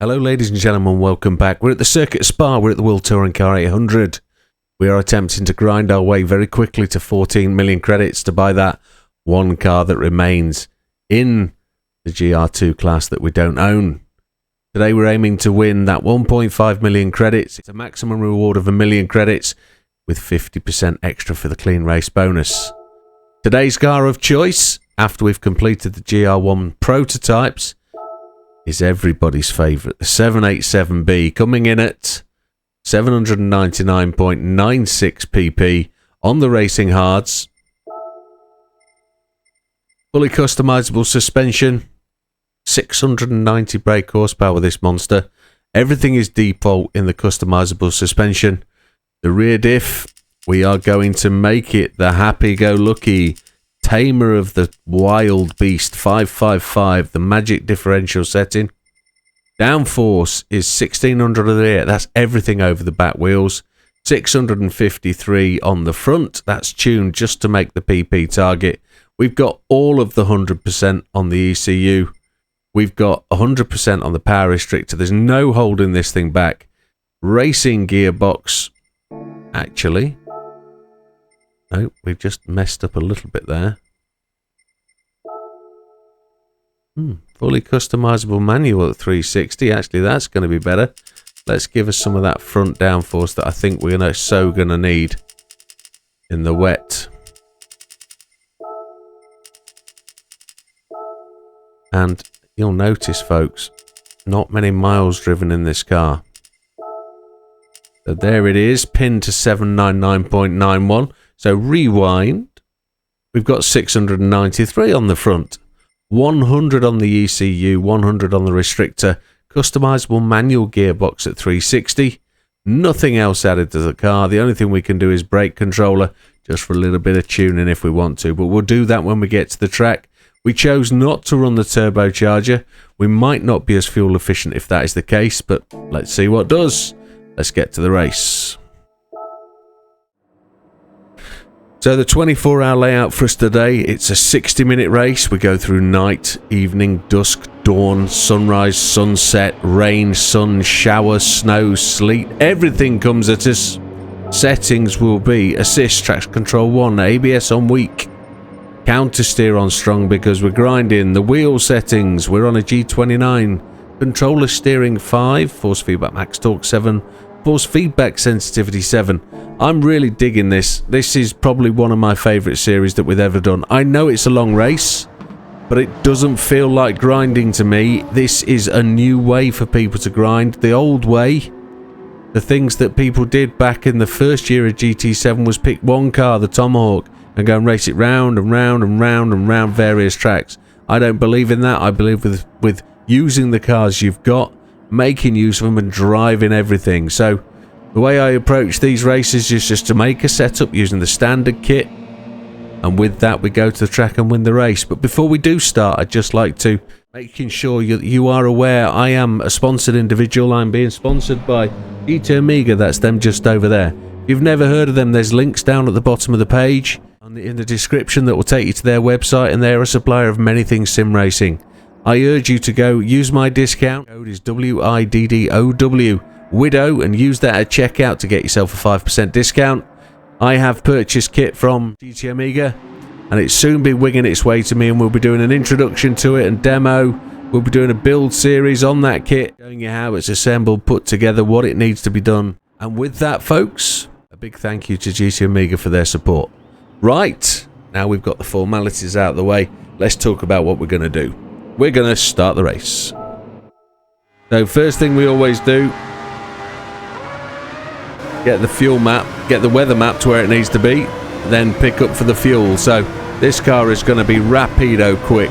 Hello ladies and gentlemen, welcome back. We're at the Circuit Spa, we're at the World Touring Car 800. We are attempting to grind our way very quickly to 14 million credits to buy that one car that remains in the GR2 class that we don't own. Today we're aiming to win that 1.5 million credits. It's a maximum reward of 1 million credits with 50% extra for the clean race bonus. Today's car of choice, after we've completed the GR1 prototypes, is everybody's favourite, the 787B, coming in at 799.96 pp on the racing hards. Fully customisable suspension, 690 brake horsepower with this monster. Everything is default in the customisable suspension. The rear diff, we are going to make it the happy-go-lucky tamer of the wild beast 555, the magic differential setting. Downforce is 1600 of the rear, that's everything over the back wheels. 653 on the front, that's tuned just to make the PP target. We've got all of the 100% on the ECU. We've got 100% on the power restrictor. There's no holding this thing back. Racing gearbox, actually. No, we've just messed up a little bit there. Fully customizable manual at 360. Actually, that's going to be better. Let's give us some of that front downforce that I think we're going to need in the wet. And you'll notice, folks, not many miles driven in this car. So there it is, pinned to 799.91. So rewind. We've got 693 on the front. 100 on the ECU, 100 on the restrictor, customizable manual gearbox at 360. Nothing else added to the car. The only thing we can do is brake controller, just for a little bit of tuning if we want to, but we'll do that when we get to the track. We chose not to run the turbocharger. We might not be as fuel efficient if that is the case, but let's see what does. Let's get to the race. So the 24-hour layout for us today, it's a 60-minute race. We go through night, evening, dusk, dawn, sunrise, sunset, rain, sun, shower, snow, sleet. Everything comes at us. Settings will be assist, traction control 1, ABS on weak, counter steer on strong because we're grinding. The wheel settings, we're on a G29. Controller steering 5, force feedback max torque 7, force feedback sensitivity 7. I'm really digging this. This is probably one of my favourite series that we've ever done. I know it's a long race, but it doesn't feel like grinding to me. This is a new way for people to grind. The old way, the things that people did back in the first year of GT7 was pick one car, the Tomahawk, and go and race it round and round and round and round various tracks. I don't believe in that. I believe with using the cars you've got, making use of them and driving everything. So the way I approach these races is just to make a setup using the standard kit, and with that we go to the track and win the race. But before we do start, I'd just like to making sure you are aware I am a sponsored individual. I'm being sponsored by Widdowmaker, that's them just over there. If you've never heard of them, there's links down at the bottom of the page in the description that will take you to their website, and they're a supplier of many things sim racing. I urge you to go use my discount code is WIDDOW Widow and use that at checkout to get yourself a 5% discount. I have purchased kit from Widdowmaker and it's soon be winging its way to me, and we'll be doing an introduction to it and demo. We'll be doing a build series on that kit, showing you how it's assembled, put together, what it needs to be done. And with that, folks, a big thank you to Widdowmaker for their support. Right, now we've got the formalities out of the way, let's talk about what we're going to do. We're going to start the race. So first thing we always do, get the fuel map, get the weather map to where it needs to be, then pick up for the fuel. So this car is going to be rapido quick.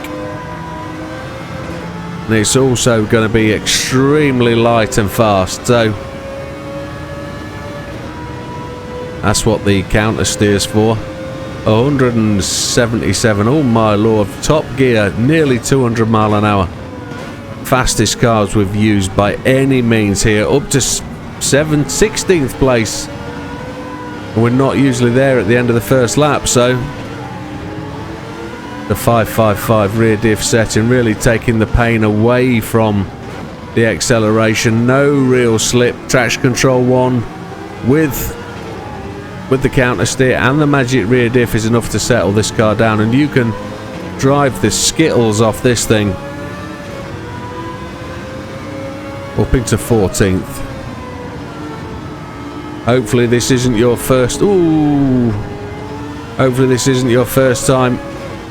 And it's also going to be extremely light and fast. So that's what the counter steers for. 177, oh my lord, top gear, nearly 200 mile an hour. Fastest cars we've used by any means here, up to 16th place. And we're not usually there at the end of the first lap, so the 555 rear diff setting really taking the pain away from the acceleration, no real slip. Traction control 1 with the counter steer and the magic rear diff is enough to settle this car down, and you can drive the skittles off this thing. Up into 14th. Hopefully this isn't your first... Ooh! Hopefully this isn't your first time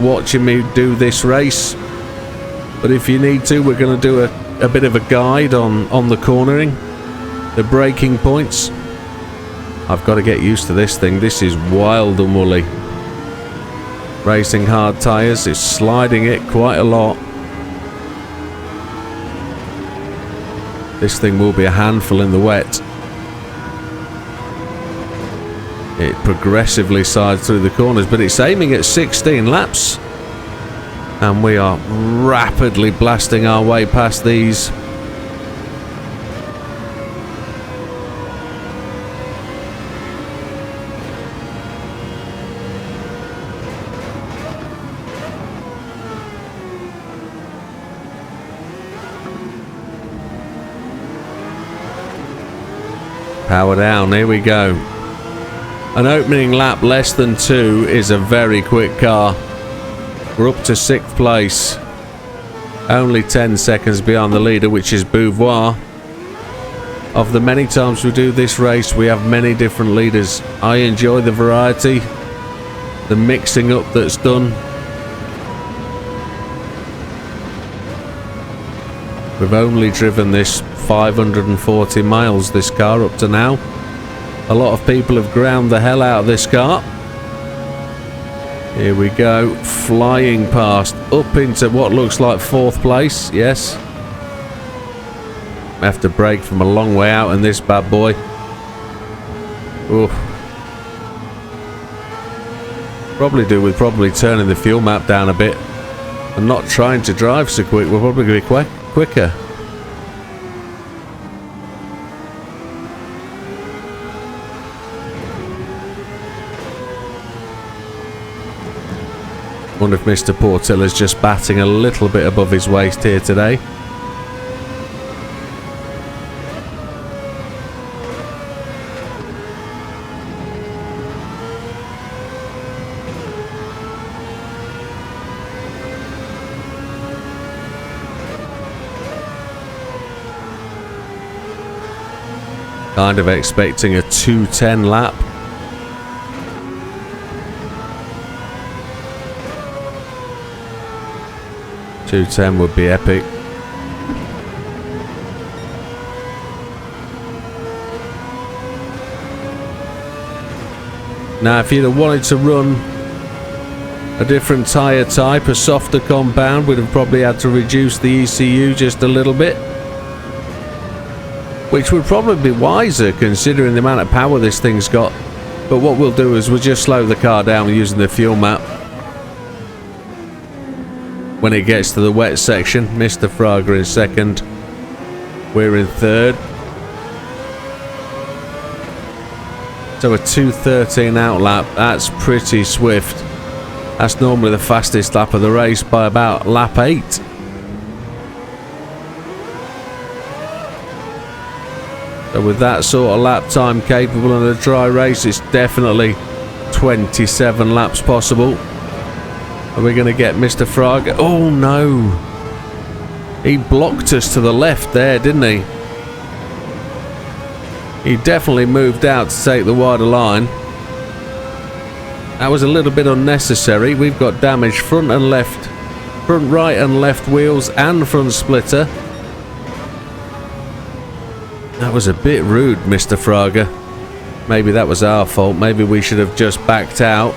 watching me do this race. But if you need to, we're going to do a bit of a guide on the cornering. The braking points. I've got to get used to this thing. This is wild and woolly. Racing hard tyres. It's sliding it quite a lot. This thing will be a handful in the wet. It progressively slides through the corners, but it's aiming at 16 laps. And we are rapidly blasting our way past these. Power down, here we go. An opening lap less than 2 is a very quick car. We're up to 6th place. Only 10 seconds behind the leader, which is Beauvoir. Of the many times we do this race, we have many different leaders. I enjoy the variety, the mixing up that's done. We've only driven this 540 miles, this car, up to now. A lot of people have ground the hell out of this car. Here we go, flying past, up into what looks like 4th place, yes. I have to brake from a long way out in this bad boy. Oof. Probably turning the fuel map down a bit and not trying to drive so quick. We're probably going to be quicker. Wonder if Mr. Portilla's just batting a little bit above his waist here today. Kind of expecting a 2:10 lap. .210 would be epic. Now, if you'd have wanted to run a different tyre type, a softer compound, we'd have probably had to reduce the ECU just a little bit. Which would probably be wiser considering the amount of power this thing's got. But what we'll do is we'll just slow the car down using the fuel map. When it gets to the wet section, Mr. Fraga in 2nd. We're in 3rd. So a 2:13 out lap, that's pretty swift. That's normally the fastest lap of the race by about lap 8. So with that sort of lap time capable in a dry race, it's definitely 27 laps possible. Are we going to get Mr. Fraga? Oh no! He blocked us to the left there, didn't he? He definitely moved out to take the wider line. That was a little bit unnecessary. We've got damage front and left, front right and left wheels and front splitter. That was a bit rude, Mr. Fraga. Maybe that was our fault. Maybe we should have just backed out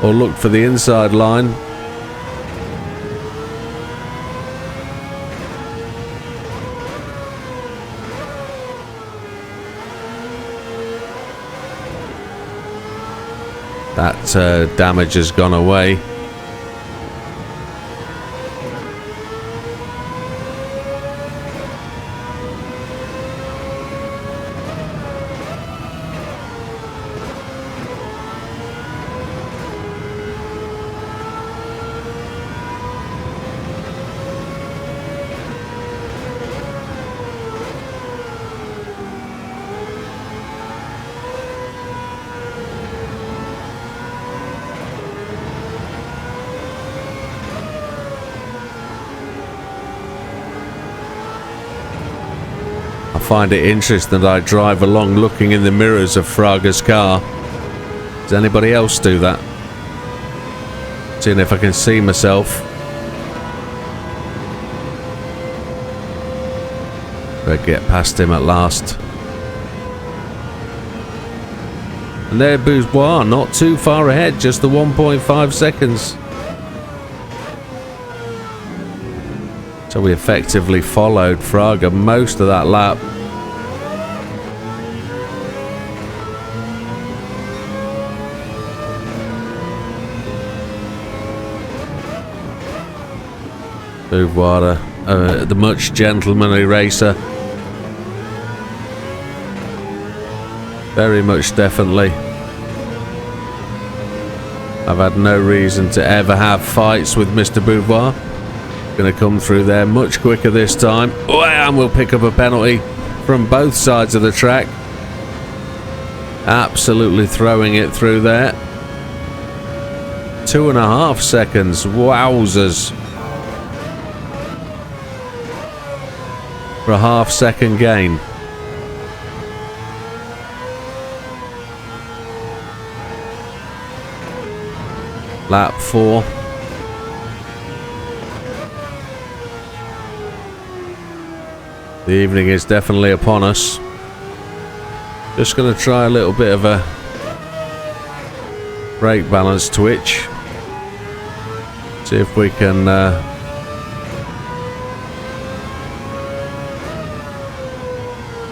or looked for the inside line. That damage has gone away. I find it interesting that I drive along looking in the mirrors of Fraga's car. Does anybody else do that? Seeing if I can see myself. Better get past him at last. And there Bourgeois, not too far ahead, just the 1.5 seconds. So we effectively followed Fraga most of that lap. Bourgeois, the much gentlemanly racer. Very much, definitely. I've had no reason to ever have fights with Mr. Bourgeois. Going to come through there much quicker this time. Oh, and we'll pick up a penalty from both sides of the track. Absolutely throwing it through there. 2.5 seconds. Wowzers. For a half-second gain. Lap 4. The evening is definitely upon us. Just going to try a little bit of a brake balance twitch. See if we can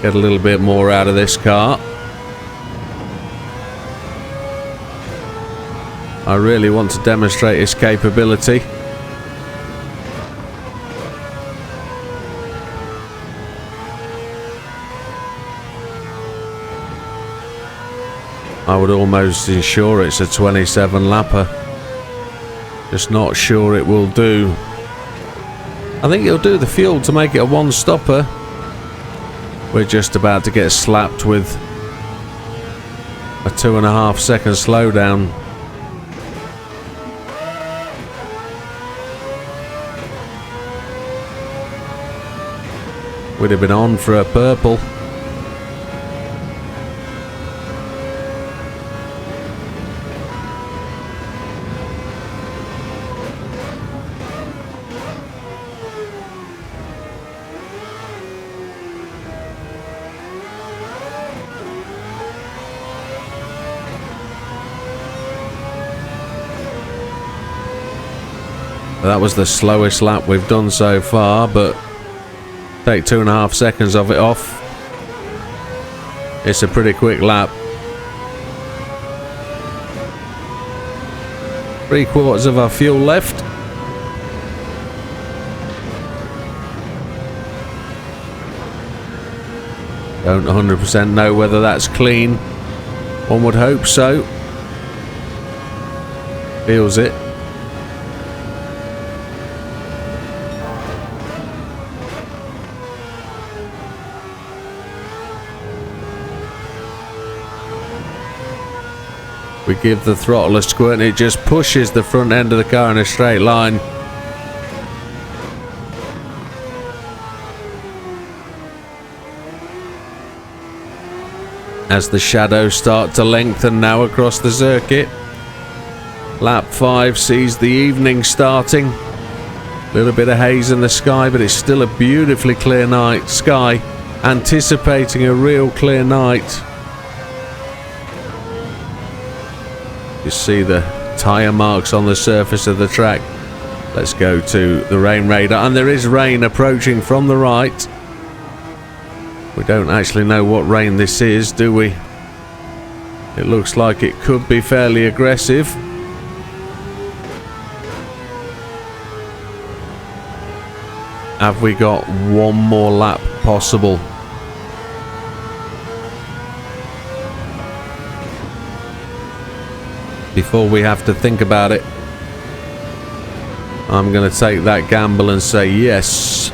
get a little bit more out of this car. I really want to demonstrate its capability. I would almost ensure it's a 27 lapper. Just not sure it will do. I think it'll do the fuel to make it a one stopper. We're just about to get slapped with a 2.5 second slowdown. We'd have been on for a purple. That was the slowest lap we've done so far, but take 2.5 seconds of it off. It's a pretty quick lap. 3/4 of our fuel left. Don't 100% know whether that's clean. One would hope so. Feels it. We give the throttle a squirt and it just pushes the front end of the car in a straight line. As the shadows start to lengthen now across the circuit. Lap 5 sees the evening starting. A little bit of haze in the sky, but it's still a beautifully clear night sky. Anticipating a real clear night. You see the tyre marks on the surface of the track. Let's go to the rain radar, and there is rain approaching from the right. We don't actually know what rain this is, do we? It looks like it could be fairly aggressive. Have we got one more lap possible? Before we have to think about it, I'm going to take that gamble and say yes.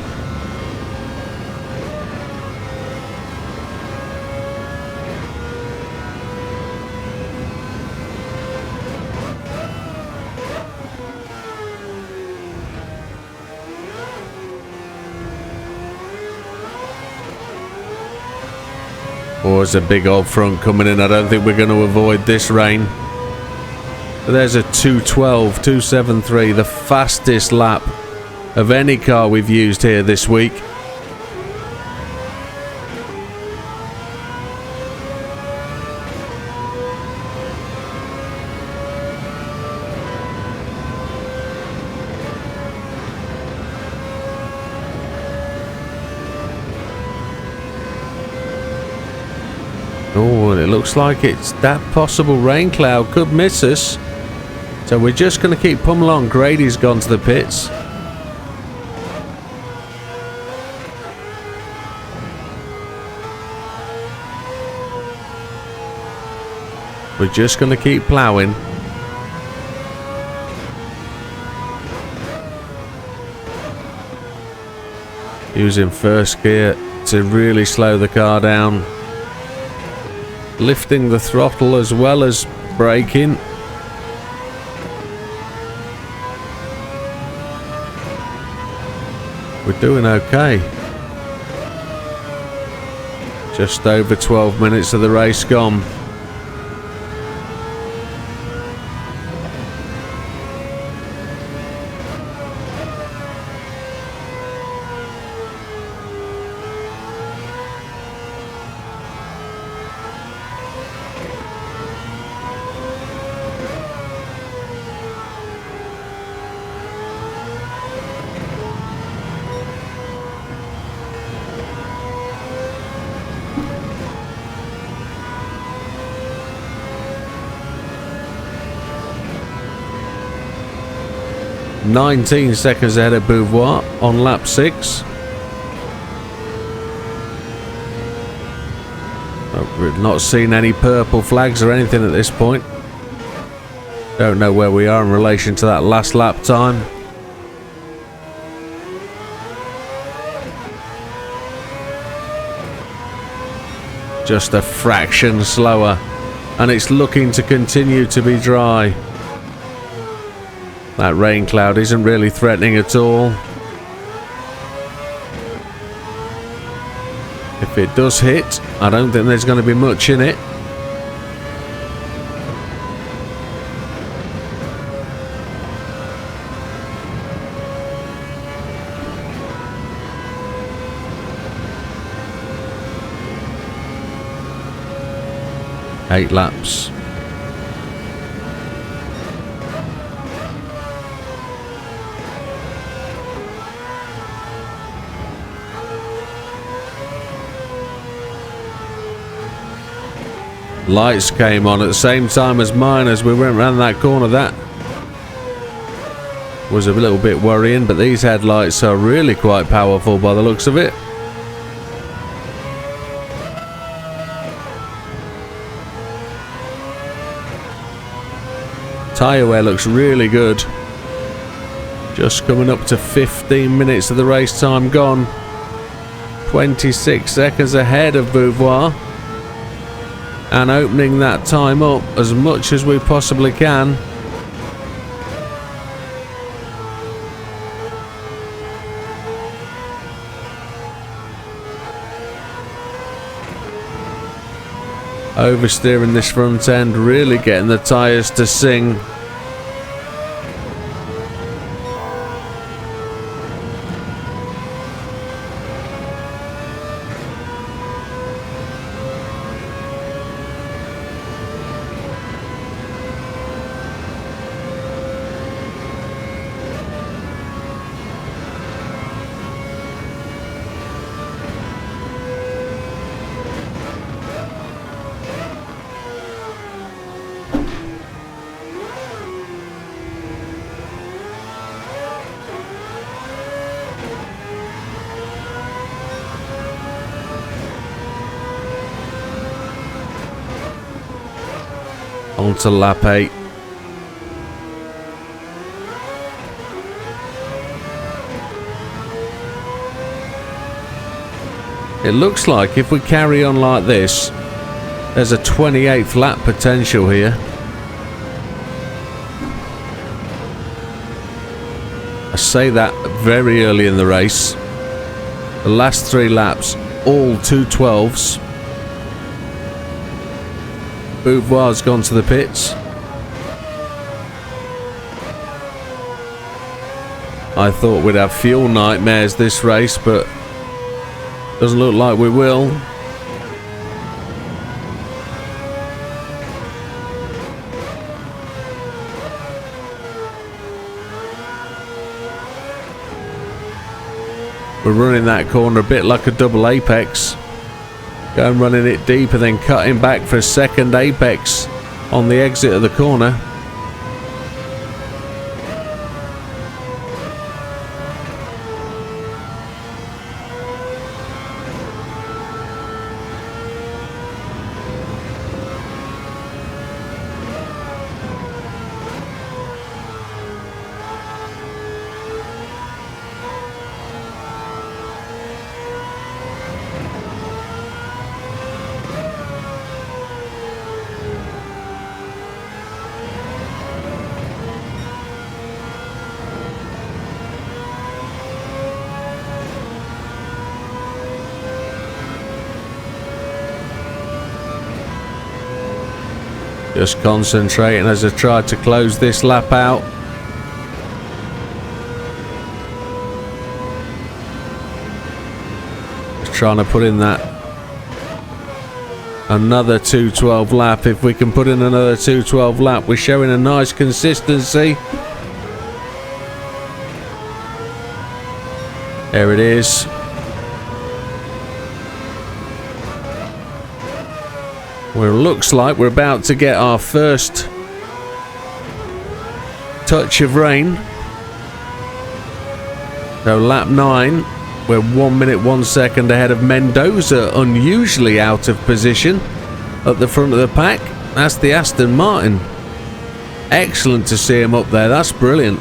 Oh, there's a big old front coming in. I don't think we're going to avoid this rain. But there's a 212, 273, the fastest lap of any car we've used here this week. Oh, and it looks like it's that possible rain cloud could miss us. So we're just going to keep pummeling on. Grady's gone to the pits. We're just going to keep ploughing. Using first gear to really slow the car down. Lifting the throttle as well as braking. We're doing okay. Just over 12 minutes of the race gone. "19 seconds ahead of Beauvoir on lap 6. We've not seen any purple flags or anything at this point. Don't know where we are in relation to that last lap time. Just a fraction slower, and it's looking to continue to be dry. That rain cloud isn't really threatening at all. If it does hit, I don't think there's going to be much in it. Eight laps. Lights came on at the same time as mine as we went round that corner. That was a little bit worrying, but these headlights are really quite powerful by the looks of it. Tyre wear looks really good. Just coming up to 15 minutes of the race time gone. 26 seconds ahead of Beauvoir. And opening that time up as much as we possibly can. Oversteering this front end, really getting the tyres to sing. On to lap 8. It looks like if we carry on like this, there's a 28th lap potential here. I say that very early in the race. The last 3 laps, all 212s. Beauvoir's gone to the pits. I thought we'd have fuel nightmares this race, but doesn't look like we will. We're running that corner a bit like a double apex. Going running it deep and then cutting back for a second apex on the exit of the corner. Just concentrating as I try to close this lap out. Just trying to put in that another 212 lap. If we can put in another 212 lap, we're showing a nice consistency. There it is. Well, it looks like we're about to get our first touch of rain. So lap 9, we're 1 minute 1 second ahead of Mendoza, unusually out of position at the front of the pack. That's the Aston Martin. Excellent to see him up there, that's brilliant.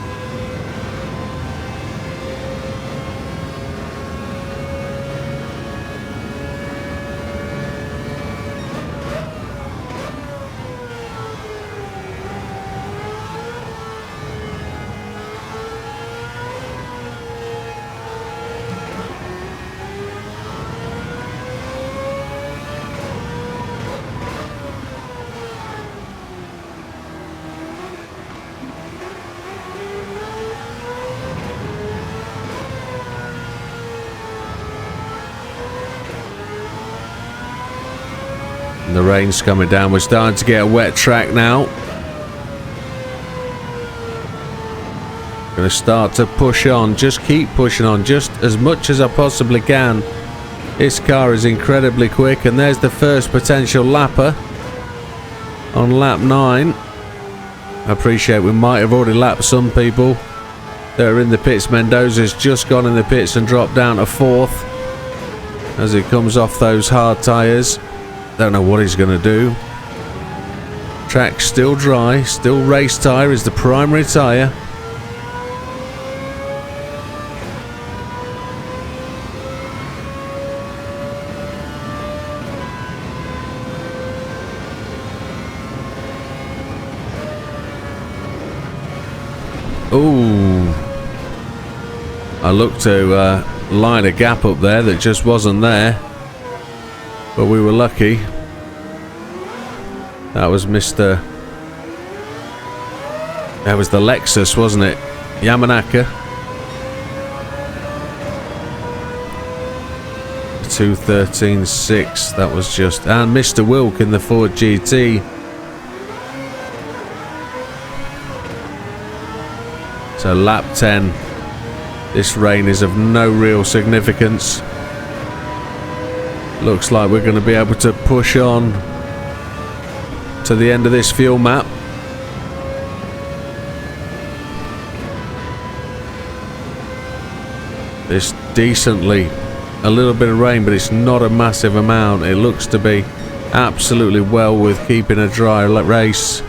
And the rain's coming down. We're starting to get a wet track now. Going to start to push on. Just keep pushing on just as much as I possibly can. This car is incredibly quick, and there's the first potential lapper on lap 9. I appreciate we might have already lapped some people that are in the pits. Mendoza's just gone in the pits and dropped down to 4th as he comes off those hard tyres. Don't know what he's going to do. Track's still dry, still race tyre is the primary tyre. Ooh, I looked to line a gap up there that just wasn't there, but we were lucky. That was that was the Lexus, wasn't it? Yamanaka. 2:13.6. That was just, and Mr. Wilk in the Ford GT. So lap 10. This rain is of no real significance. Looks like we're going to be able to push on to the end of this fuel map. This decently, a little bit of rain, but it's not a massive amount. It looks to be absolutely well with keeping a dry race.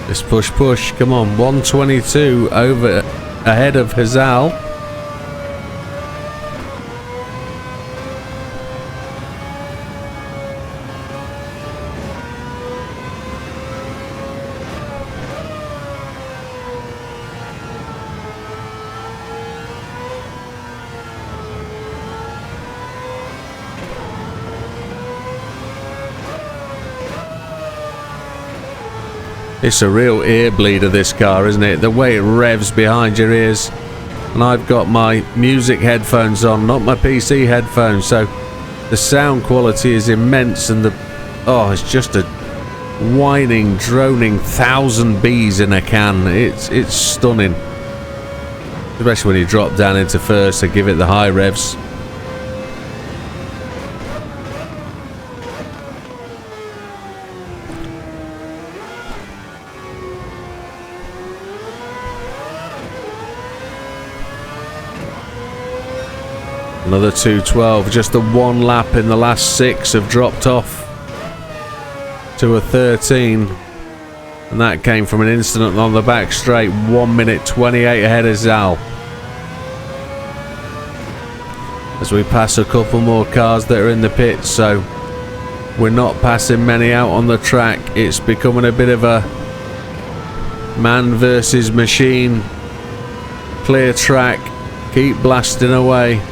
Let's push, push. Come on, 122 over ahead of Hazal. It's a real ear bleeder, this car, isn't it? The way it revs behind your ears. And I've got my music headphones on, not my PC headphones, so the sound quality is immense, and it's just a whining, droning 1,000 bees in a can. It's stunning. Especially when you drop down into first and give it the high revs. Another 212, just the one lap in the last 6 have dropped off to a 13, and that came from an incident on the back straight. 1 minute 28 ahead of Zal. As we pass a couple more cars that are in the pits, so we're not passing many out on the track. It's becoming a bit of a man versus machine. Clear track, keep blasting away.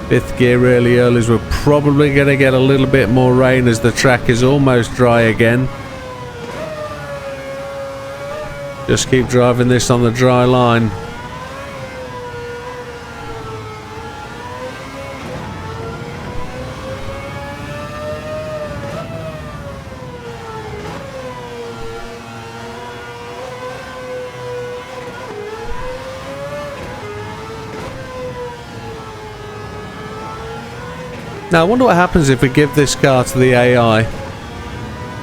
5th gear really early, as we're probably going to get a little bit more rain as the track is almost dry again. Just keep driving this on the dry line. Now I wonder what happens if we give this car to the AI.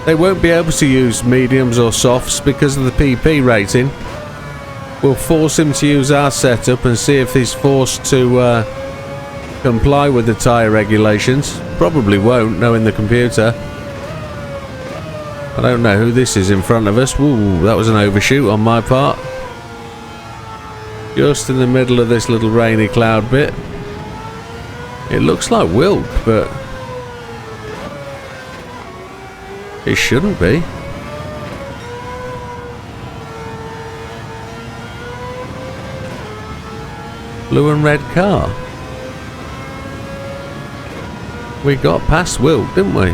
They won't be able to use mediums or softs because of the PP rating. We'll force him to use our setup and see if he's forced to comply with the tyre regulations. Probably won't, knowing the computer. I don't know who this is in front of us. Ooh, that was an overshoot on my part. Just in the middle of this little rainy cloud bit. It looks like Wilk, but it shouldn't be. Blue and red car. We got past Wilk, didn't we?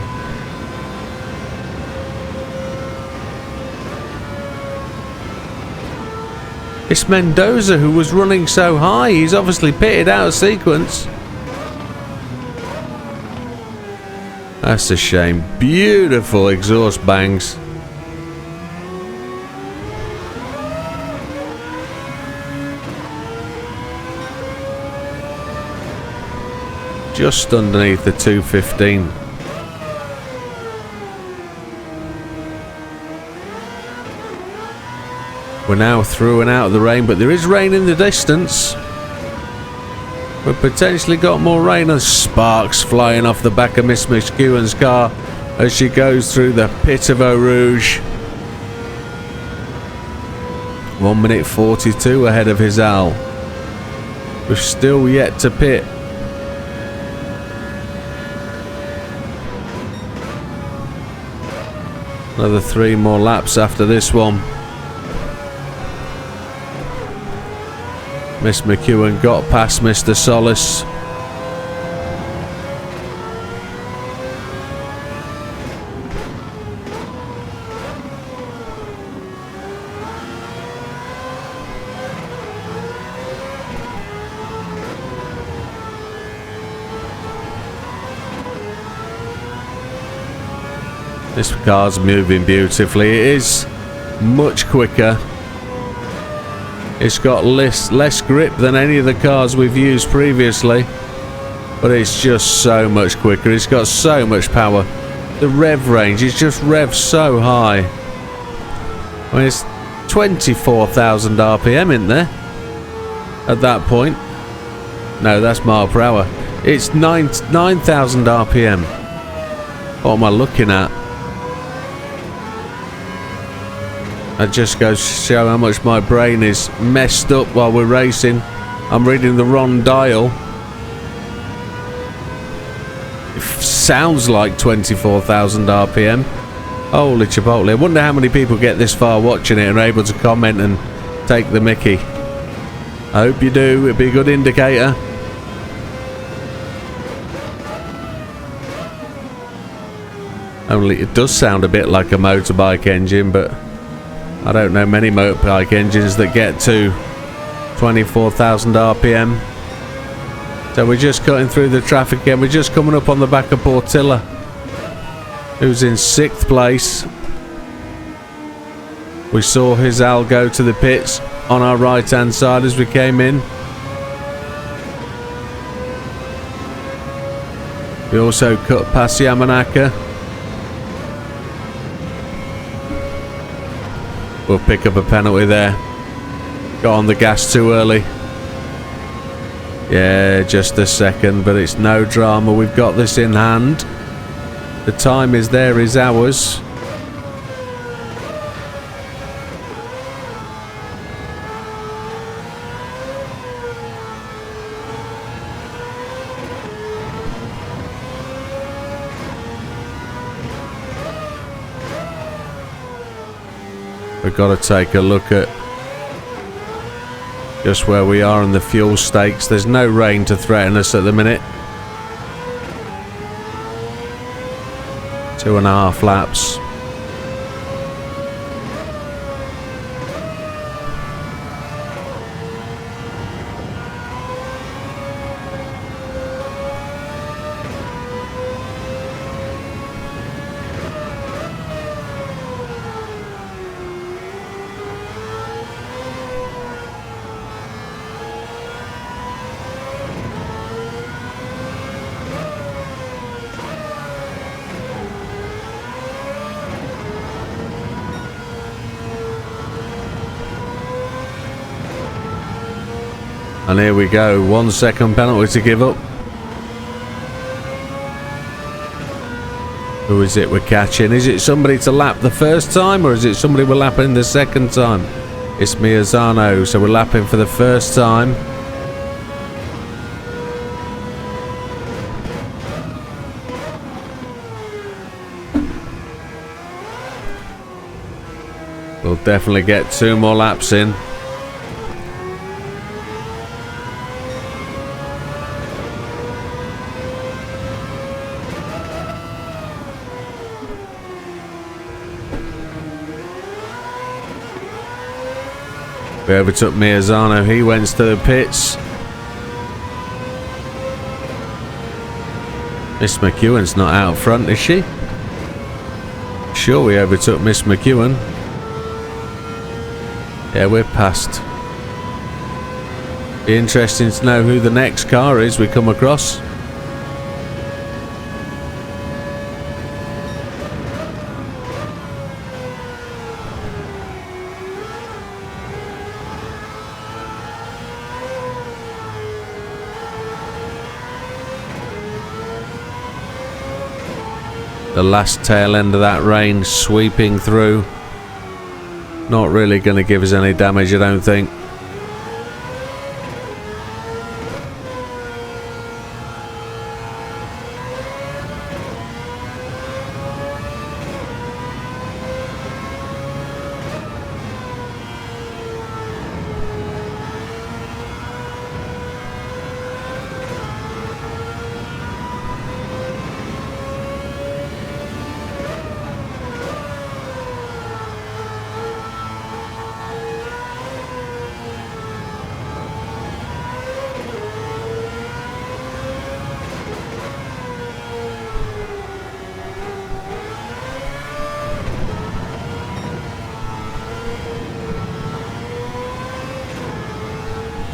It's Mendoza who was running so high. He's obviously pitted out of sequence. That's a shame. Beautiful exhaust bangs. Just underneath the 215. We're now through and out of the rain, but there is rain in the distance. We've potentially got more rain, and sparks flying off the back of Miss McEwen's car as she goes through the pit of Eau Rouge. 1 minute 42 ahead of Hazal. We're still yet to pit. Another 3 more laps after this one. Miss McEwen got past Mr. Solace. This car's moving beautifully. It is much quicker. It's got less grip than any of the cars we've used previously, but it's just so much quicker. It's got so much power. The rev range is just revs so high. I mean, it's 24,000 RPM in there at that point. No, that's mile per hour. It's 9,000 RPM. What am I looking at? That just goes to show how much my brain is messed up while we're racing. I'm reading the wrong dial. It sounds like 24,000 RPM. Holy chipotle. I wonder how many people get this far watching it and are able to comment and take the mickey. I hope you do. It'd be a good indicator. Only it does sound a bit like a motorbike engine, but I don't know many motorbike engines that get to 24,000 RPM. So we're just cutting through the traffic again. We're just coming up on the back of Portilla, who's in 6th place. We saw his Al go to the pits on our right hand side as we came in. We also cut past Yamanaka. We'll pick up a penalty there. Got on the gas too early. Yeah, just a second, but it's no drama. We've got this in hand. The time is there, is ours. We've got to take a look at just where we are in the fuel stakes. There's no rain to threaten us at the minute. 2.5 laps. And here we go, 1 second penalty to give up. Who is it we're catching? Is it somebody to lap the first time, or is it somebody we're lapping the second time? It's Miazano, so we're lapping for the first time. We'll definitely get 2 more laps in. We overtook Miazano, he went to the pits. Miss McEwen's not out front, is she? Sure, we overtook Miss McEwen. Yeah, we're past. Be interesting to know who the next car is we come across. The last tail end of that rain sweeping through. Not really going to give us any damage, I don't think.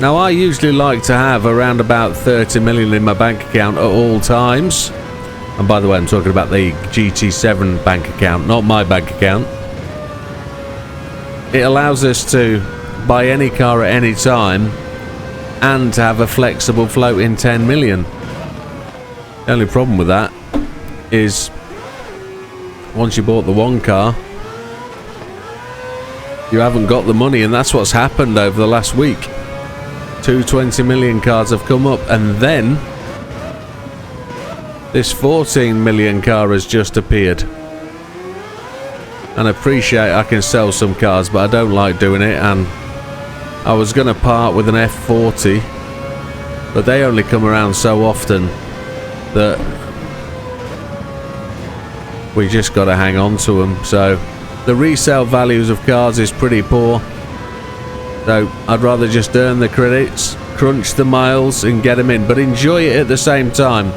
Now, I usually like to have around about 30 million in my bank account at all times. And by the way, I'm talking about the GT7 bank account, not my bank account. It allows us to buy any car at any time and to have a flexible float in 10 million. The only problem with that is once you bought the one car, you haven't got the money, and that's what's happened over the last week. 220 million cards have come up, and then this 14 million car has just appeared. And appreciate I can sell some cars, but I don't like doing it, and I was going to part with an F40, but they only come around so often that we just got to hang on to them. So the resale values of cars is pretty poor, so I'd rather just earn the credits, crunch the miles and get them in, but enjoy it at the same time.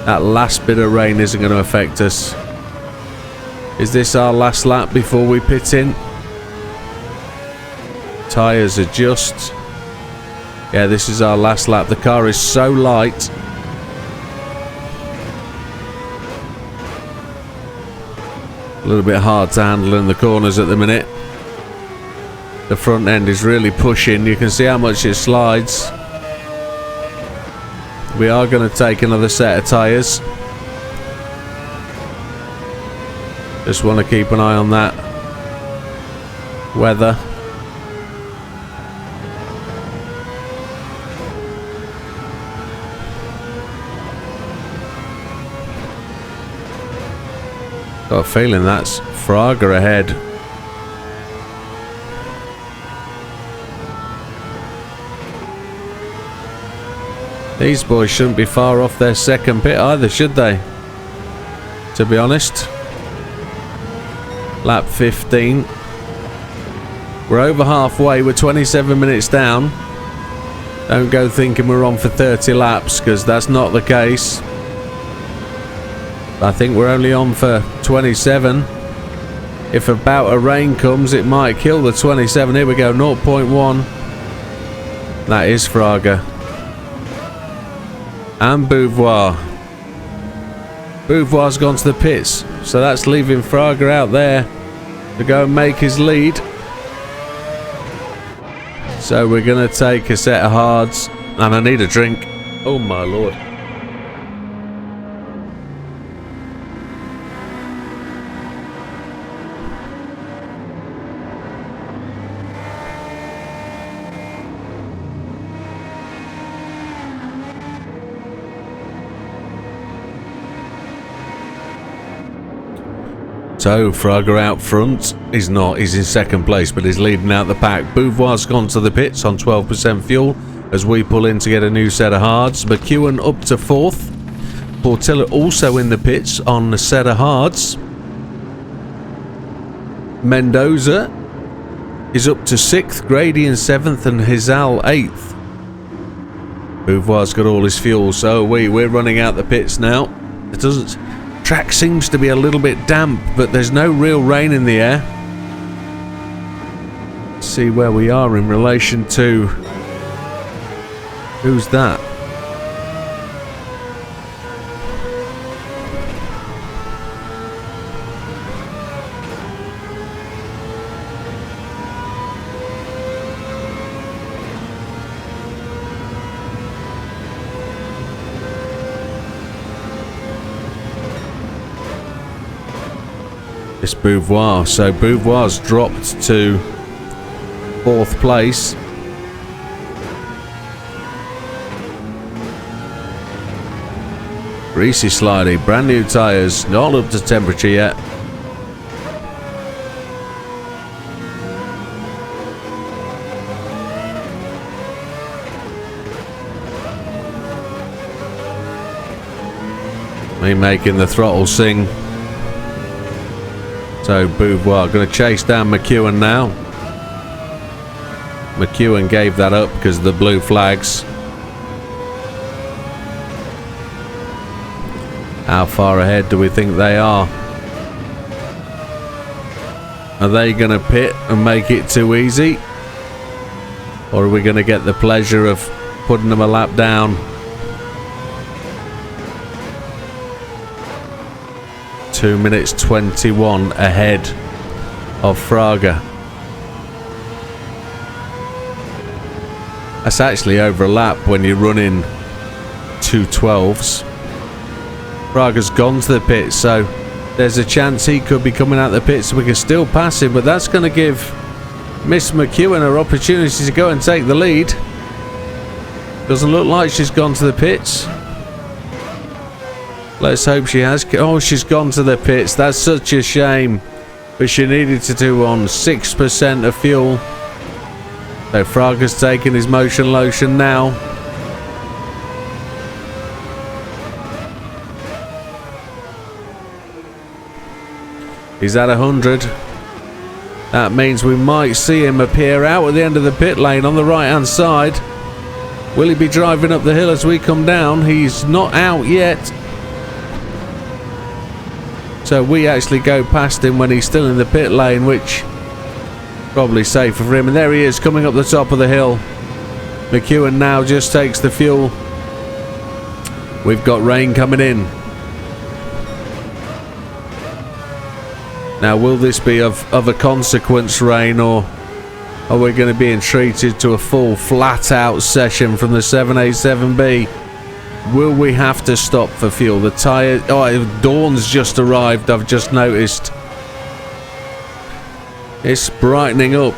That last bit of rain isn't going to affect us. Is this our last lap before we pit in? Tyres adjust. Yeah, this is our last lap. The car is so light. A little bit hard to handle in the corners at the minute. The front end is really pushing. You can see how much it slides. We are going to take another set of tyres. Just want to keep an eye on that weather. Got a feeling that's Fraga ahead. These boys shouldn't be far off their second pit either, should they? To be honest. Lap 15. We're over halfway. We're 27 minutes down. Don't go thinking we're on for 30 laps, because that's not the case. I think we're only on for 27. If a bout of rain comes, it might kill the 27. Here we go, 0.1. That is Fraga. And Beauvoir. Beauvoir's gone to the pits, so that's leaving Fraga out there to go and make his lead. So we're going to take a set of hards, and I need a drink. Oh my lord. So Fraga out front. He's not, he's in second place, but he's leading out the pack. Beauvoir's gone to the pits on 12% fuel as we pull in to get a new set of hards. McEwen up to 4th. Portilla also in the pits on a set of hards. Mendoza is up to 6th, Grady in 7th, and Hizal 8th. Beauvoir's got all his fuel, so we're running out the pits now. It doesn't... Track seems to be a little bit damp, but there's no real rain in the air. Let's see where we are in relation to... Who's that? It's Beauvoir, so Beauvoir's dropped to 4th place. Greasy slidey, brand new tyres, not up to temperature yet. Me making the throttle sing. So Beauvoir going to chase down McEwen now. McEwen gave that up because of the blue flags. How far ahead do we think they are? Are they going to pit and make it too easy? Or are we going to get the pleasure of putting them a lap down? 2 minutes 21 ahead of Fraga. That's actually over a lap when you're running 2:12s. Fraga's gone to the pits, so there's a chance he could be coming out the pits, so we can still pass him, but that's going to give Miss McEwen her opportunity to go and take the lead. Doesn't look like she's gone to the pits. Let's hope she has. Oh, she's gone to the pits. That's such a shame. But she needed to do on 6% of fuel. So Fraga's taking his motion lotion now. He's at 100. That means we might see him appear out at the end of the pit lane on the right hand side. Will he be driving up the hill as we come down? He's not out yet. So we actually go past him when he's still in the pit lane, which probably safer for him. And there he is coming up the top of the hill. McEwen now just takes the fuel. We've got rain coming in. Now, will this be of a consequence, rain, or are we going to be entreated to a full flat-out session from the 787B? Will we have to stop for fuel? The tyre... Oh, dawn's just arrived, I've just noticed. It's brightening up.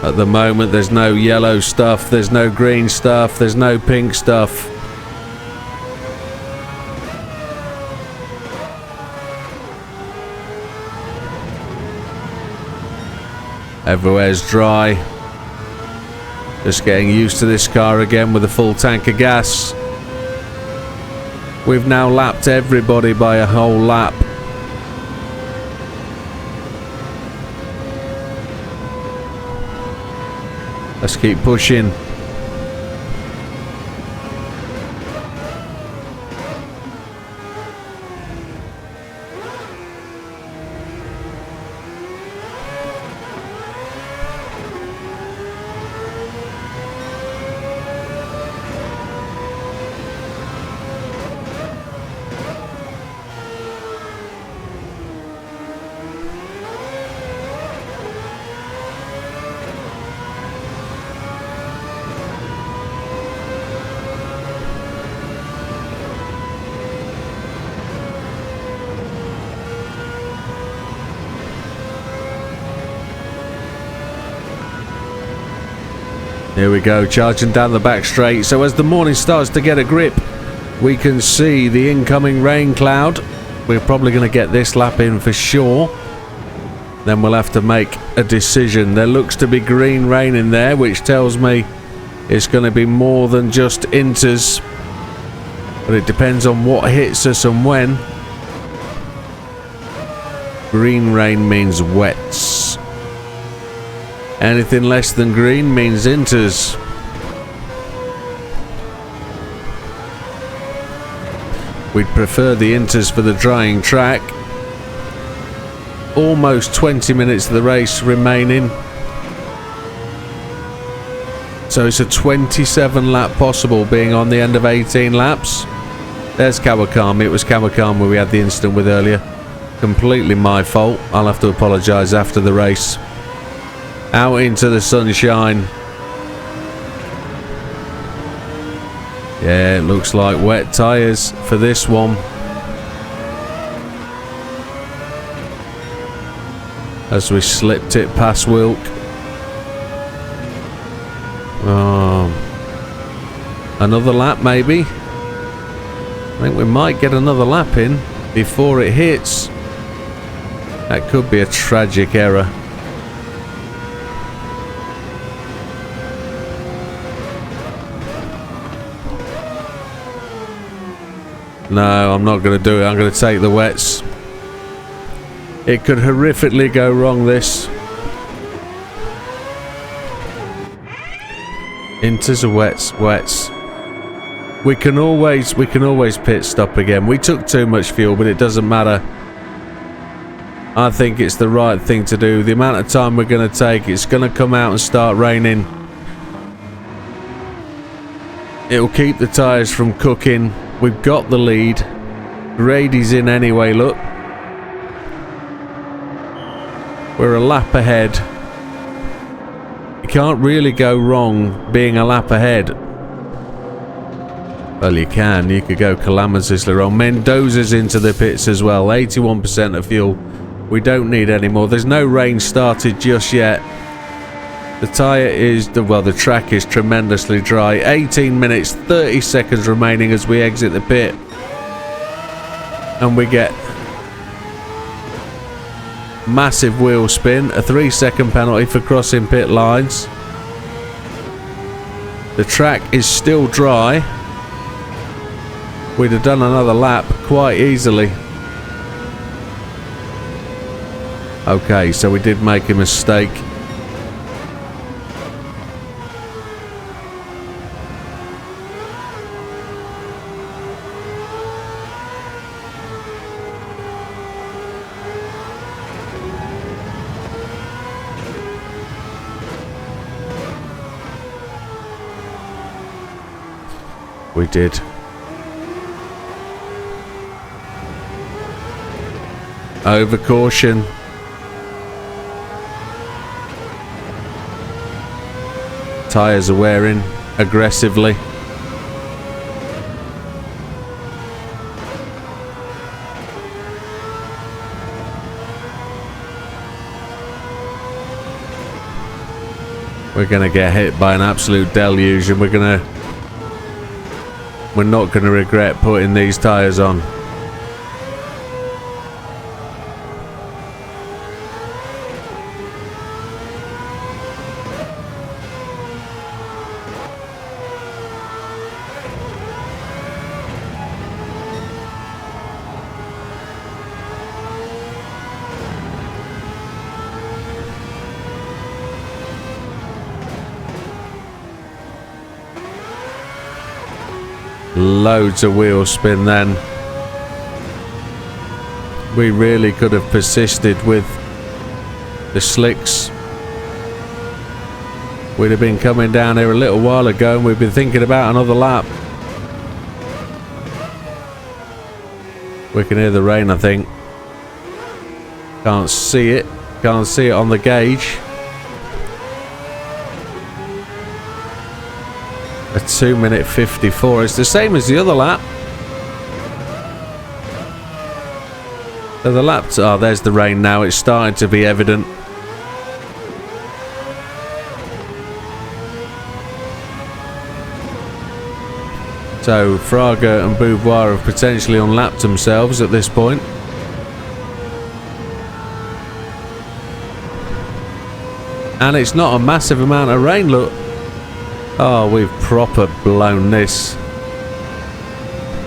At the moment, there's no yellow stuff, there's no green stuff, there's no pink stuff. Everywhere's dry. Just getting used to this car again with a full tank of gas. We've now lapped everybody by a whole lap. Let's keep pushing. Here we go, charging down the back straight. So as the morning starts to get a grip, we can see the incoming rain cloud. We're probably going to get this lap in for sure. Then we'll have to make a decision. There looks to be green rain in there, which tells me it's going to be more than just inters. But it depends on what hits us and when. Green rain means wets. Anything less than green means inters. We'd prefer the inters for the drying track. Almost 20 minutes of the race remaining. So it's a 27 lap possible being on the end of 18 laps. There's Kawakami. It was Kawakami we had the incident with earlier. Completely my fault. I'll have to apologise after the race. Out into the sunshine. Yeah, it looks like wet tyres for this one. As we slipped it past Wilk. Another lap maybe. I think we might get another lap in before it hits. That could be a tragic error. No, I'm not going to do it. I'm going to take the wets. It could horrifically go wrong, this. Inters or wets. We can always pit stop again. We took too much fuel, but it doesn't matter. I think it's the right thing to do. The amount of time we're going to take, it's going to come out and start raining. It'll keep the tyres from cooking. We've got the lead. Grady's in anyway, look. We're a lap ahead. You can't really go wrong being a lap ahead. Well, you can. You could go calamitously wrong. Mendoza's into the pits as well. 81% of fuel. We don't need any more. There's no rain started just yet. The tyre is... the track is tremendously dry. 18 minutes, 30 seconds remaining as we exit the pit. And we get... massive wheel spin. A 3-second penalty for crossing pit lines. The track is still dry. We'd have done another lap quite easily. Okay, so we did make a mistake. We did. Over caution. Tyres are wearing aggressively. We're going to get hit by an absolute deluge, and we're not going to regret putting these tyres on. Loads of wheel spin then. We really could have persisted with the slicks. We'd have been coming down here a little while ago and we've been thinking about another lap. We can hear the rain, I think. Can't see it. Can't see it on the gauge. A 2 minute 54. It's the same as the other lap. So the laps... oh, there's the rain now. It's starting to be evident. So Fraga and Beauvoir have potentially unlapped themselves at this point. And it's not a massive amount of rain, look. Oh, we've proper blown this.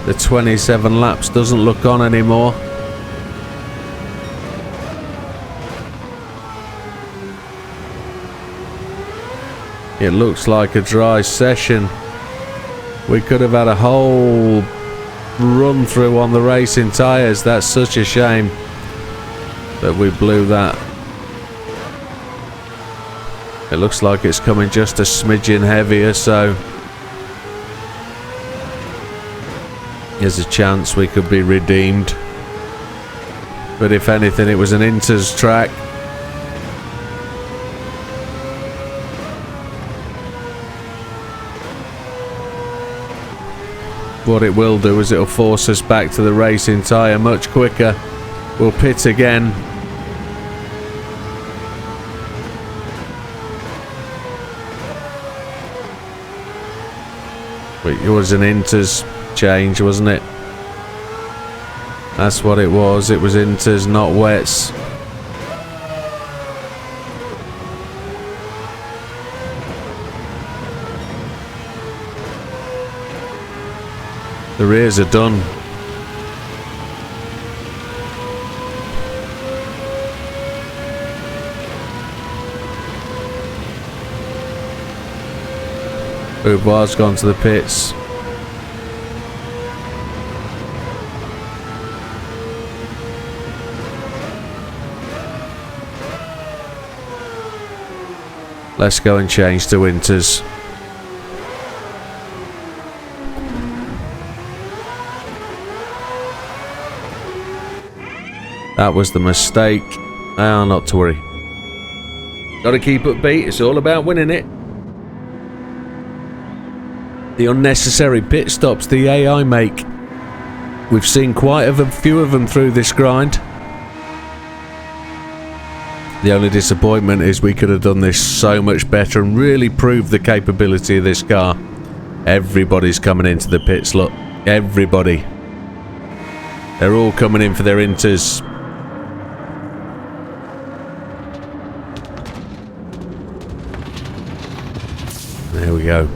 The 27 laps doesn't look on anymore. It looks like a dry session. We could have had a whole run through on the racing tyres. That's such a shame that we blew that. It looks like it's coming just a smidgen heavier, so there's a chance we could be redeemed. But if anything, it was an Inters track. What it will do is it'll force us back to the racing tyre much quicker. We'll pit again. It was an Inters change, wasn't it? That's what it was. It was Inters, not wets. The rears are done. Beauvoir's gone to the pits. Let's go and change to Winters. That was the mistake. Ah, not to worry. Gotta keep upbeat. It's all about winning it. The unnecessary pit stops the AI make. We've seen quite a few of them through this grind. The only disappointment is we could have done this so much better and really proved the capability of this car. Everybody's coming into the pits, look. Everybody. They're all coming in for their inters. There we go.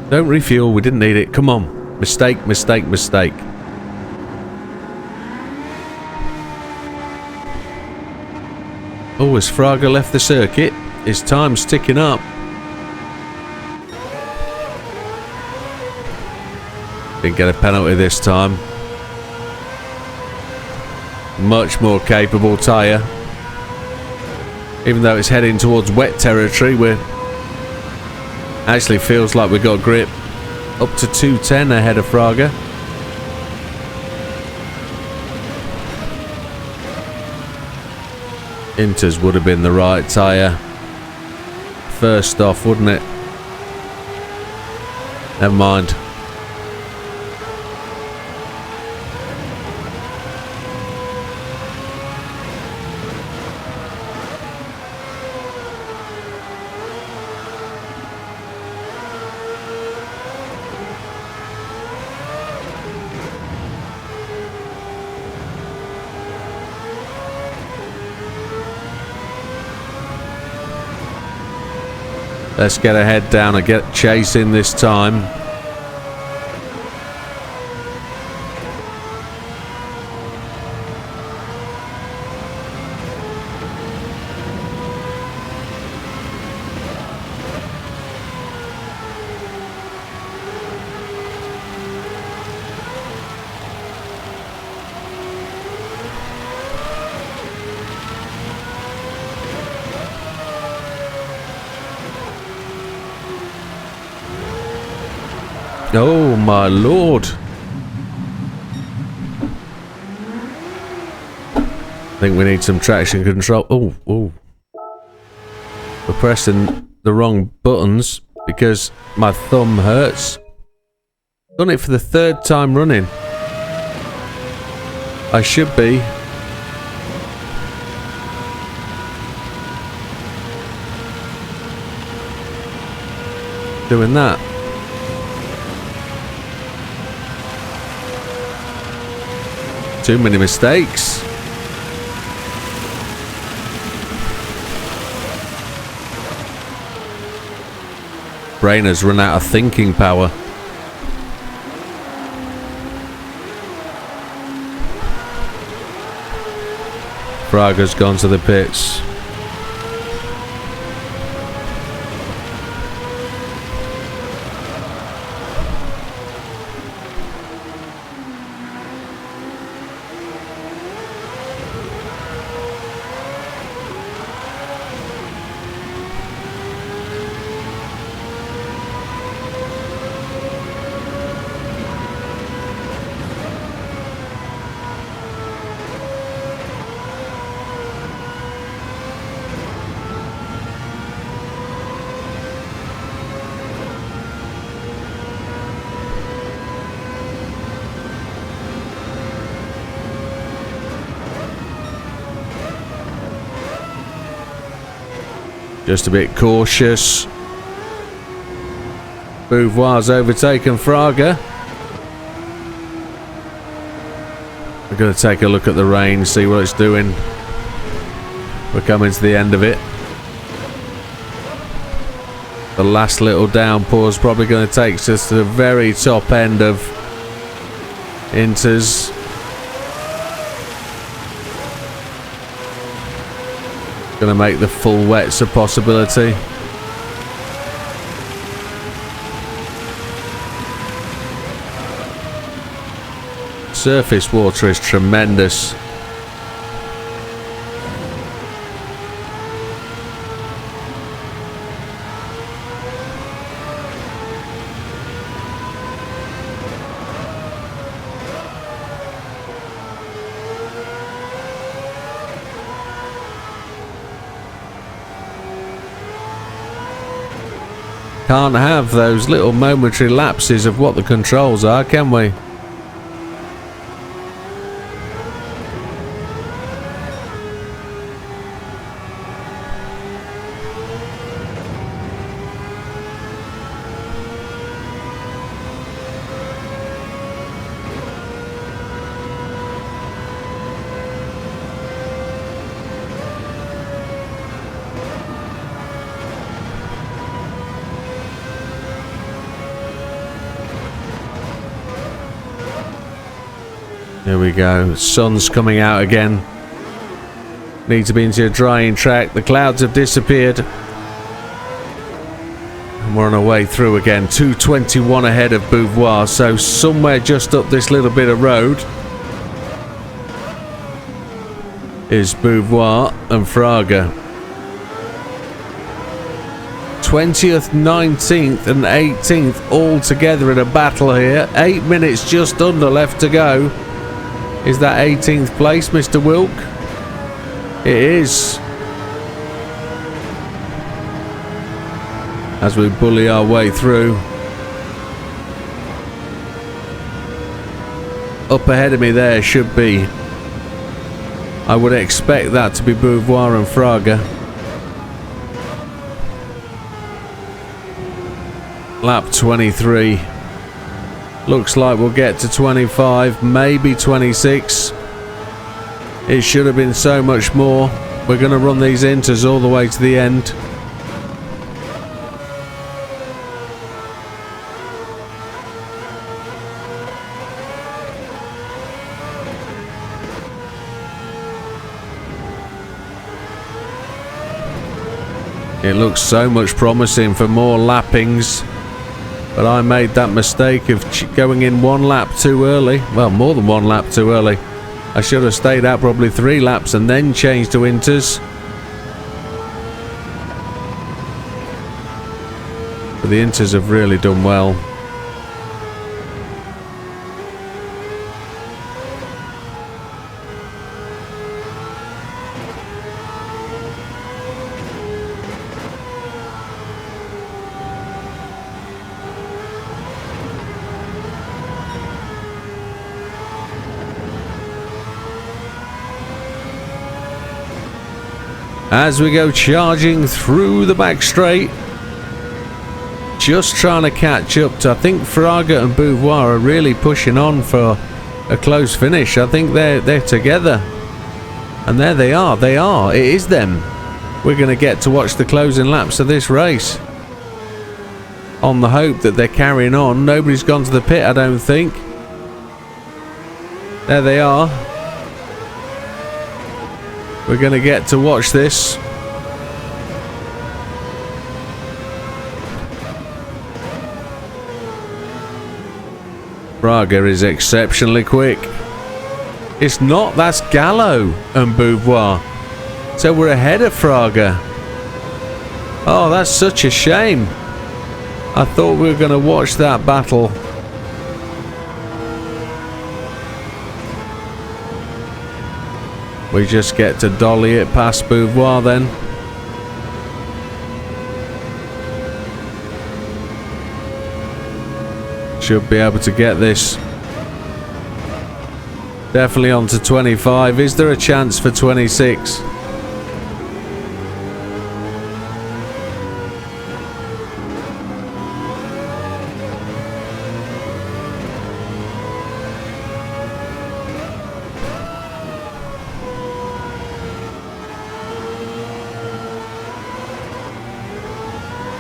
Don't refuel, we didn't need it. Come on. Mistake, mistake, mistake. Oh, as Fraga left the circuit, his time's ticking up. Didn't get a penalty this time. Much more capable tyre. Even though it's heading towards wet territory, we're actually feels like we got grip. Up to 210 ahead of Fraga. Inters would have been the right tyre. First off, wouldn't it? Never mind. Let's get a head down and get chasing this time. Oh my lord. I think we need some traction control. Oh, oh. We're pressing the wrong buttons because my thumb hurts. Done it for the third time running. I should be. Doing that. Too many mistakes. Brain has run out of thinking power. Fraga's gone to the pits. Just a bit cautious. Beauvoir's overtaken Fraga. We're going to take a look at the rain, see what it's doing. We're coming to the end of it. The last little downpour is probably going to take us to the very top end of Inters. Going to make the full wets a possibility. Surface water is tremendous. Can't have those little momentary lapses of what the controls are, can we? Here we go. Sun's coming out again. Need to be into a drying track. The clouds have disappeared. And we're on our way through again. 2:21 ahead of Beauvoir. So somewhere just up this little bit of road is Beauvoir and Fraga. 20th, 19th and 18th all together in a battle here. 8 minutes just under left to go. Is that 18th place, Mr. Wilk? It is. As we bully our way through. Up ahead of me there should be. I would expect that to be Beauvoir and Fraga. Lap 23. Looks like we'll get to 25, maybe 26. It should have been so much more. We're going to run these inters all the way to the end. It looks so much promising for more lappings. But I made that mistake of going in one lap too early. Well, more than one lap too early. I should have stayed out probably 3 laps and then changed to inters. But the inters have really done well. As we go charging through the back straight, just trying to catch up to, I think Fraga and Beauvoir are really pushing on for a close finish. I think they're together, and there they are. It is them. We're going to get to watch the closing laps of this race on the hope that they're carrying on. Nobody's gone to the pit, I don't think. There they are. We're going to get to watch this. Fraga is exceptionally quick. It's not, that's Gallo and Beauvoir. So we're ahead of Fraga. Oh, that's such a shame. I thought we were going to watch that battle. We just get to dolly it past Beauvoir then. Should be able to get this. Definitely on to 25. Is there a chance for 26?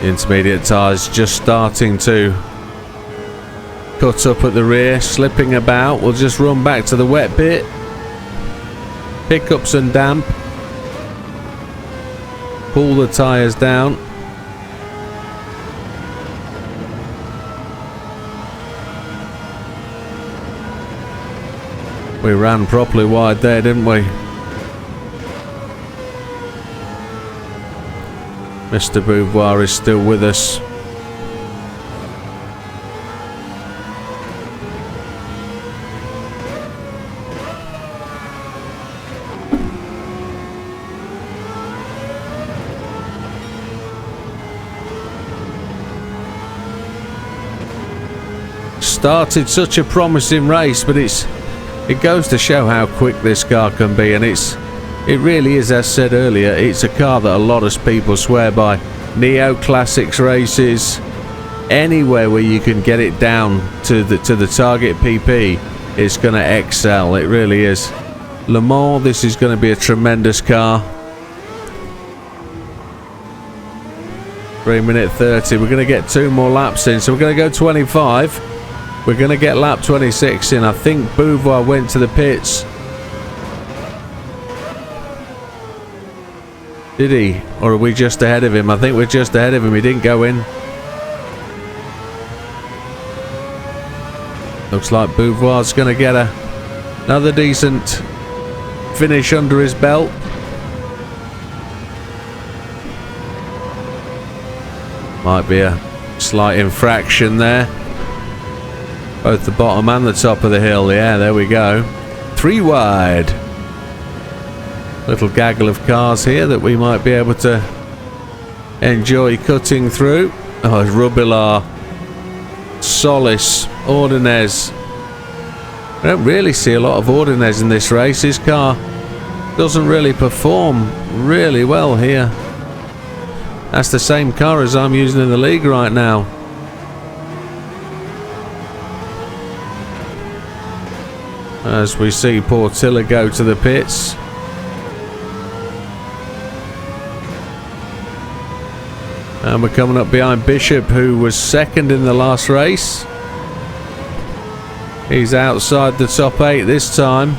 Intermediate tyres just starting to cut up at the rear, slipping about. We'll just run back to the wet bit, pick up some damp, pull the tyres down. We ran properly wide there, didn't we? Mr. Beauvoir is still with us. started such a promising race, but it goes to show how quick this car can be, and it really is, as said earlier, it's a car that a lot of people swear by. Neo Classics races, anywhere where you can get it down to the target PP, it's going to excel. It really is. Le Mans, this is going to be a tremendous car. 3:30. We're going to get 2 more laps in, so we're going to go 25. We're going to get lap 26 in. I think Beauvoir went to the pits. Did he? Or are we just ahead of him? I think we're just ahead of him. He didn't go in. Looks like Beauvoir's going to get another decent finish under his belt. Might be a slight infraction there. Both the bottom and the top of the hill. Yeah, there we go. 3 wide. Little gaggle of cars here that we might be able to enjoy cutting through. Oh, it's Rubilar, Solis, Ordonez. I don't really see a lot of Ordonez in this race. His car doesn't really perform really well here. That's the same car as I'm using in the league right now. As we see Portilla go to the pits. And we're coming up behind Bishop, who was second in the last race. He's outside the top 8 this time.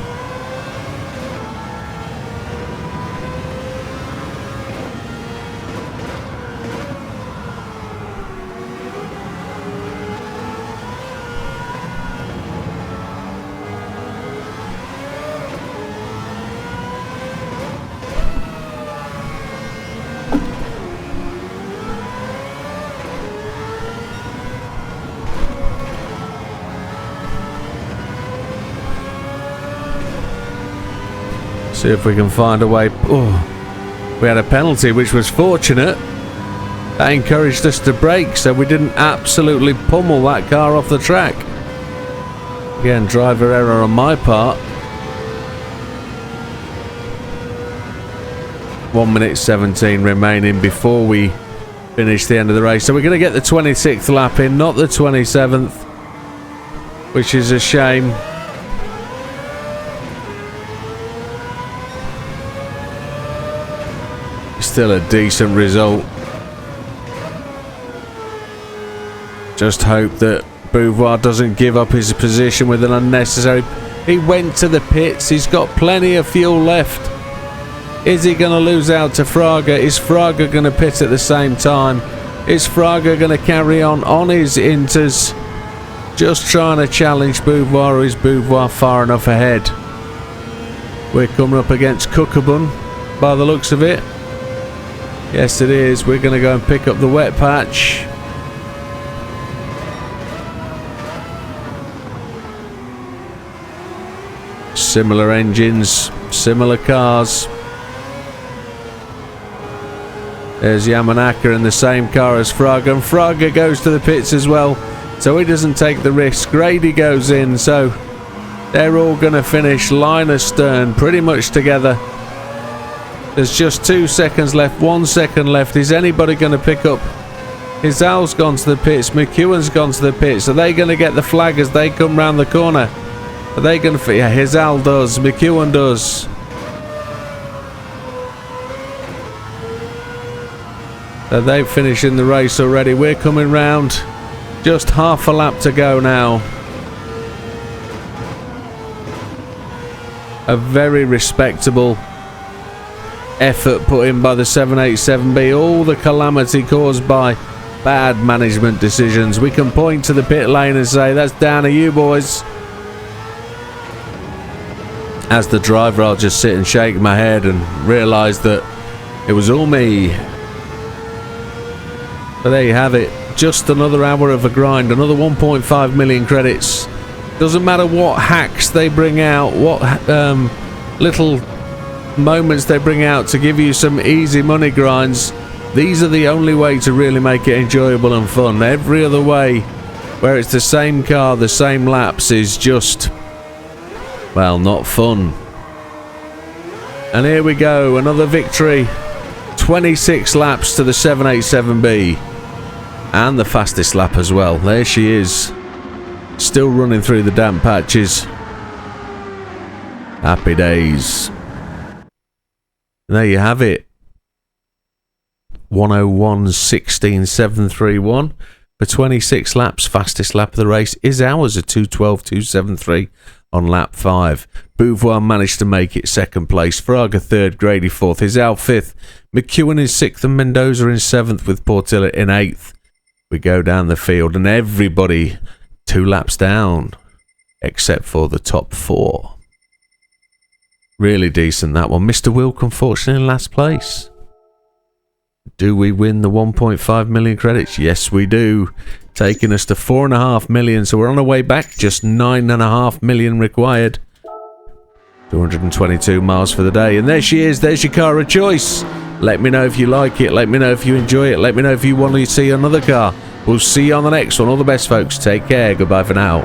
See if we can find a way. Oh, we had a penalty, which was fortunate. That encouraged us to brake, so we didn't absolutely pummel that car off the track. Again, driver error on my part. 1:17 remaining before we finish the end of the race. So we're going to get the 26th lap in, not the 27th, which is a shame. Still a decent result. Just hope that Beauvoir doesn't give up his position with an unnecessary... He went to the pits. He's got plenty of fuel left. Is he going to lose out to Fraga? Is Fraga going to pit at the same time? Is Fraga going to carry on his inters? Just trying to challenge Beauvoir, or is Beauvoir far enough ahead? We're coming up against Cookabun by the looks of it. Yes, it is. We're going to go and pick up the wet patch. Similar engines, similar cars. There's Yamanaka in the same car as Fraga, and Fraga goes to the pits as well, so he doesn't take the risk. Grady goes in, so they're all going to finish line astern pretty much together. There's just 2 seconds left, 1 second left. Is anybody going to pick up? Hizal's gone to the pits. McEwen's gone to the pits. Are they going to get the flag as they come round the corner? Are they going to... Yeah, Hizal does. McEwen does. So they're finishing the race already. We're coming round. Just half a lap to go now. A very respectable effort put in by the 787B. All the calamity caused by bad management decisions. We can point to the pit lane and say, that's down to you boys. As the driver, I'll just sit and shake my head and realise that it was all me. But there you have it. Just another hour of a grind. Another 1.5 million credits. Doesn't matter what hacks they bring out, what little moments they bring out to give you some easy money grinds. These are the only way to really make it enjoyable and fun. Every other way where it's the same car, the same laps, is just, well, not fun. And here we go, another victory. 26 laps to the 787B. And the fastest lap as well. There she is. Still running through the damp patches. Happy days. And there you have it. 101.16.731 for 26 laps. Fastest lap of the race is ours at 2:12.273 on lap 5. Beauvoir managed to make it second place. Fraga third, Grady fourth. Hizal fifth. McEwen in sixth and Mendoza in seventh with Portilla in eighth. We go down the field and everybody 2 laps down except for the top 4. Really decent that one. Mr. Wilk unfortunately in last place. Do we win the 1.5 million credits? Yes, we do. Taking us to 4.5 million. So we're on our way back. Just 9.5 million required. 222 miles for the day. And there she is. There's your car of choice. Let me know if you like it. Let me know if you enjoy it. Let me know if you want to see another car. We'll see you on the next one. All the best, folks. Take care. Goodbye for now.